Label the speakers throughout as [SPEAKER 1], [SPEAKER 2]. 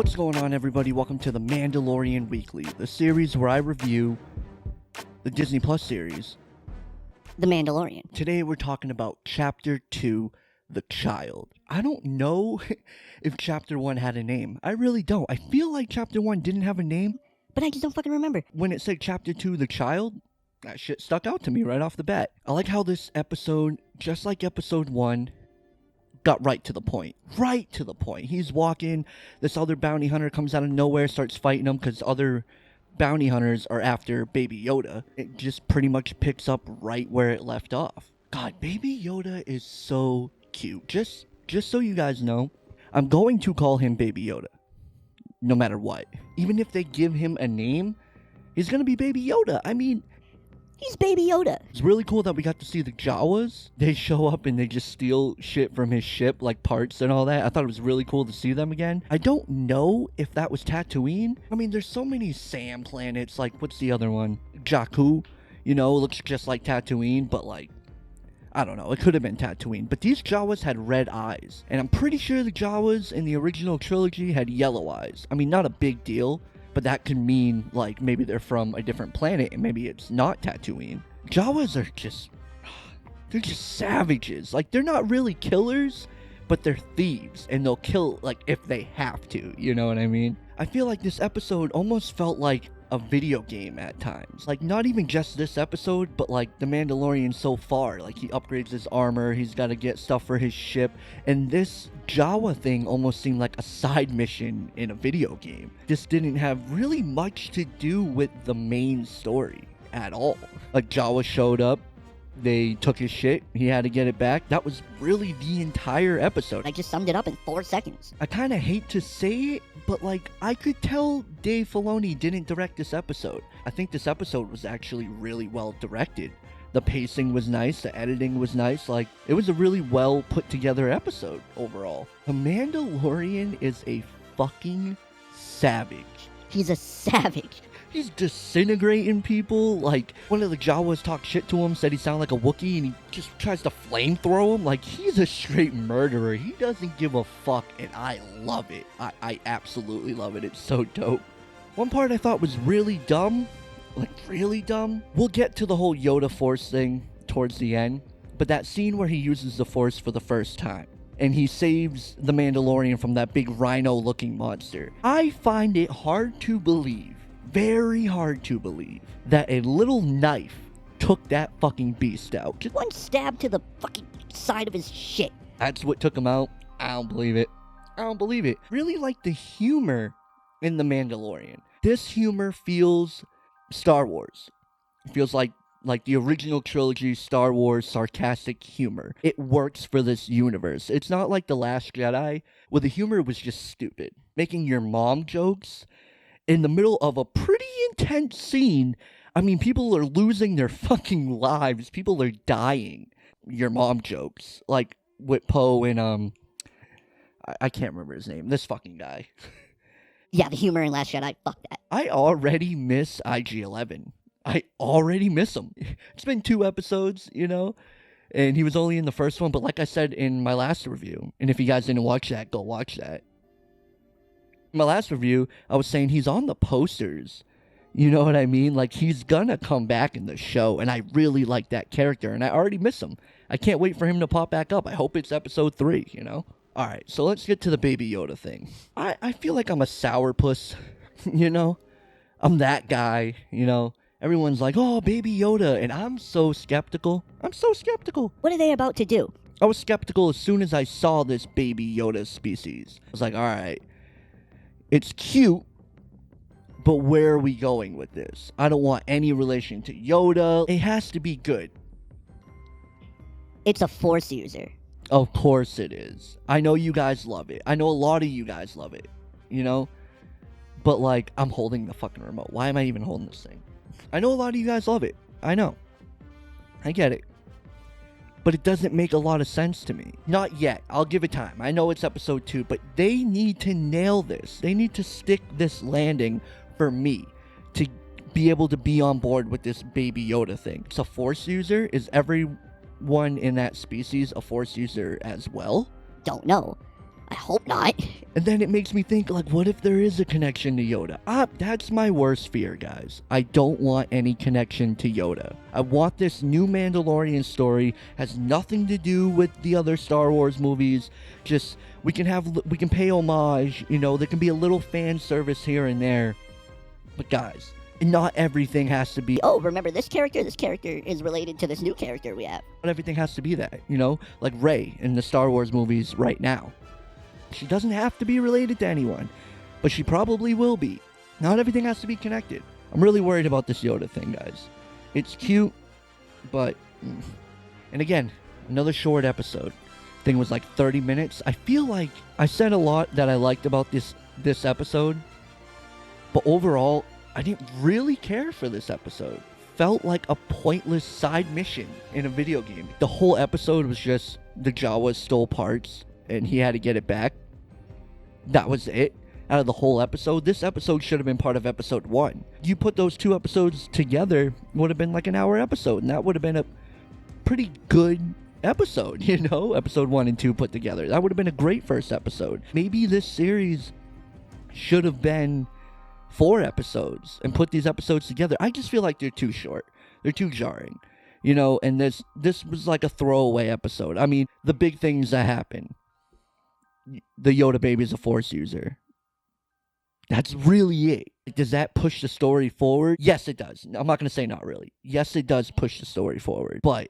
[SPEAKER 1] What's going on, everybody? Welcome to the Mandalorian Weekly, the series where I review the Disney Plus series,
[SPEAKER 2] The Mandalorian.
[SPEAKER 1] Today we're talking about Chapter 2, The Child. I don't know if Chapter 1 had a name. I really don't. I feel like Chapter 1 didn't have a name.
[SPEAKER 2] But I just don't fucking remember.
[SPEAKER 1] When it said Chapter 2, The Child, that shit stuck out to me right off the bat. I like how this episode, just like Episode 1, got right to the point. Right to the point. He's walking, this other bounty hunter comes out of nowhere, starts fighting him because other bounty hunters are after Baby Yoda. It just pretty much picks up right where it left off. God, Baby Yoda is so cute. Just so you guys know, I'm going to call him Baby Yoda. No matter what. Even if they give him a name, he's gonna be Baby Yoda. I mean,
[SPEAKER 2] he's Baby Yoda.
[SPEAKER 1] It's really cool that we got to see the Jawas. They show up and they just steal shit from his ship, like parts and all that. I thought it was really cool to see them again. I don't know if that was Tatooine. I mean, there's so many sand planets. Like, what's the other one? Jakku. You know, looks just like Tatooine, but like, I don't know. It could have been Tatooine. But these Jawas had red eyes. And I'm pretty sure the Jawas in the original trilogy had yellow eyes. I mean, not a big deal. But that could mean, like, maybe they're from a different planet and maybe it's not Tatooine. Jawas are just... they're just savages. Like, they're not really killers, but they're thieves. And they'll kill, like, if they have to. You know what I mean? I feel like this episode almost felt like a video game at times. Like, not even just this episode, but, like, The Mandalorian so far. Like, he upgrades his armor, he's got to get stuff for his ship. And this Jawa thing almost seemed like a side mission in a video game. This didn't have really much to do with the main story at all. Like, Jawa showed up, they took his shit, he had to get it back. That was really the entire episode.
[SPEAKER 2] I just summed it up in 4 seconds.
[SPEAKER 1] I kind of hate to say it, but like, I could tell Dave Filoni didn't direct this episode. I think this episode was actually really well directed. The pacing was nice, the editing was nice, like, it was a really well put together episode overall. The Mandalorian is a fucking savage.
[SPEAKER 2] He's a savage.
[SPEAKER 1] He's disintegrating people. Like, one of the Jawas talked shit to him, said he sounded like a Wookiee, and he just tries to flamethrow him. Like, he's a straight murderer. He doesn't give a fuck, and I love it. I absolutely love it. It's so dope. One part I thought was really dumb. Like, really dumb. We'll get to the whole Yoda Force thing towards the end, but that scene where he uses the Force for the first time, and he saves the Mandalorian from that big rhino-looking monster. I find it hard to believe, very hard to believe, that a little knife took that fucking beast out.
[SPEAKER 2] Just one stab to the fucking side of his shit.
[SPEAKER 1] That's what took him out. I don't believe it. I don't believe it. Really like the humor in The Mandalorian. This humor feels Star Wars. It feels like the original trilogy Star Wars sarcastic humor. It works for this universe. It's not like The Last Jedi, where the humor was just stupid. Making your mom jokes in the middle of a pretty intense scene. I mean, people are losing their fucking lives. People are dying. Your mom jokes. Like with Poe and, I can't remember his name. This fucking guy.
[SPEAKER 2] Yeah, the humor in Last Jedi. Fuck that.
[SPEAKER 1] I already miss IG-11. I already miss him. It's been 2 episodes, you know, and he was only in the first one. But like I said in my last review, and if you guys didn't watch that, go watch that. In my last review, I was saying he's on the posters. You know what I mean? Like, he's gonna come back in the show, and I really like that character, and I already miss him. I can't wait for him to pop back up. I hope it's episode 3, you know? Alright, so let's get to the Baby Yoda thing. I feel like I'm a sourpuss, you know? I'm that guy, you know? Everyone's like, oh, Baby Yoda, and I'm so skeptical. I'm so skeptical.
[SPEAKER 2] What are they about to do?
[SPEAKER 1] I was skeptical as soon as I saw this Baby Yoda species. I was like, alright, it's cute, but where are we going with this? I don't want any relation to Yoda. It has to be good.
[SPEAKER 2] It's a Force user.
[SPEAKER 1] Of course it is. I know you guys love it. I know a lot of you guys love it, you know? But, like, I'm holding the fucking remote. Why am I even holding this thing? I know a lot of you guys love it. I know. I get it. But it doesn't make a lot of sense to me. Not yet. I'll give it time. I know it's episode 2, but they need to nail this. They need to stick this landing for me to be able to be on board with this Baby Yoda thing. It's a Force user. Is everyone in that species a Force user as well?
[SPEAKER 2] Don't know. I hope not.
[SPEAKER 1] And then it makes me think, like, what if there is a connection to Yoda? That's my worst fear, guys. I don't want any connection to Yoda. I want this new Mandalorian story, has nothing to do with the other Star Wars movies. Just, we can pay homage, you know, there can be a little fan service here and there. But guys, not everything has to be,
[SPEAKER 2] Oh, remember this character? This character is related to this new character we have.
[SPEAKER 1] not everything has to be that, you know? Like Rey in the Star Wars movies right now. She doesn't have to be related to anyone, but she probably will be. Not everything has to be connected. I'm really worried about this Yoda thing, guys. It's cute, but... And again, another short episode. Thing was like 30 minutes. I feel like I said a lot that I liked about this episode, but overall, I didn't really care for this episode. Felt like a pointless side mission in a video game. The whole episode was just the Jawas stole parts and he had to get it back. That was it. Out of the whole episode, this episode should have been part of episode 1. You put those 2 episodes together, it would have been like an hour episode, and that would have been a pretty good episode, you know? Episode 1 and 2 put together. That would have been a great first episode. Maybe this series should have been 4 episodes and put these episodes together. I just feel like they're too short. They're too jarring. You know, and this was like a throwaway episode. I mean, the big things that happen. The Yoda baby is a Force user. That's really it. Does that push the story forward? Yes, it does. I'm not going to say not really. Yes, it does push the story forward. But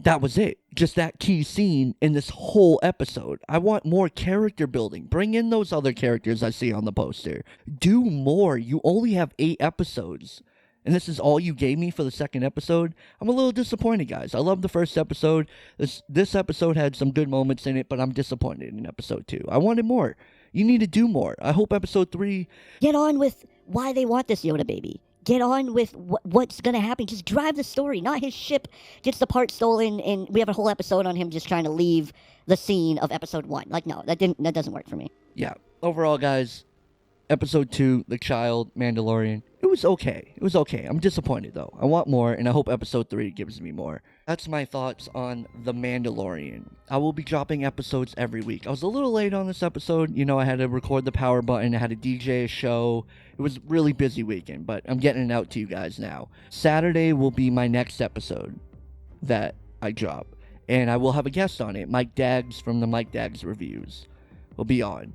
[SPEAKER 1] that was it. Just that key scene in this whole episode. I want more character building. Bring in those other characters I see on the poster. Do more. You only have 8 episodes. And this is all you gave me for the second episode. I'm a little disappointed, guys. I love the first episode. This episode had some good moments in it, but I'm disappointed in episode 2. I wanted more. You need to do more. I hope episode 3...
[SPEAKER 2] Get on with why they want this Yoda baby. Get on with what's going to happen. Just drive the story, not his ship gets the part stolen, and we have a whole episode on him just trying to leave the scene of episode 1. Like, no, that doesn't work for me.
[SPEAKER 1] Yeah. Overall, guys, episode 2, The Child, Mandalorian, it was okay. It was okay. I'm disappointed, though. I want more, and I hope episode 3 gives me more. That's my thoughts on The Mandalorian. I will be dropping episodes every week. I was a little late on this episode. You know, I had to record the power button. I had to DJ a show. It was a really busy weekend, but I'm getting it out to you guys now. Saturday will be my next episode that I drop, and I will have a guest on it. Mike Daggs from the Mike Daggs Reviews will be on.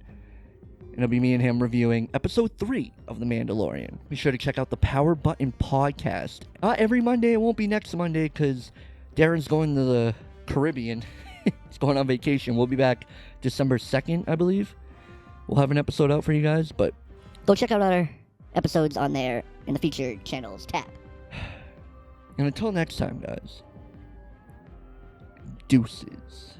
[SPEAKER 1] And it'll be me and him reviewing episode 3 of The Mandalorian. Be sure to check out the Power Button podcast. Not every Monday. It won't be next Monday because Darren's going to the Caribbean. He's going on vacation. We'll be back December 2nd, I believe. We'll have an episode out for you guys, but...
[SPEAKER 2] Go check out our episodes on there in the featured channels tab.
[SPEAKER 1] And until next time, guys. Deuces.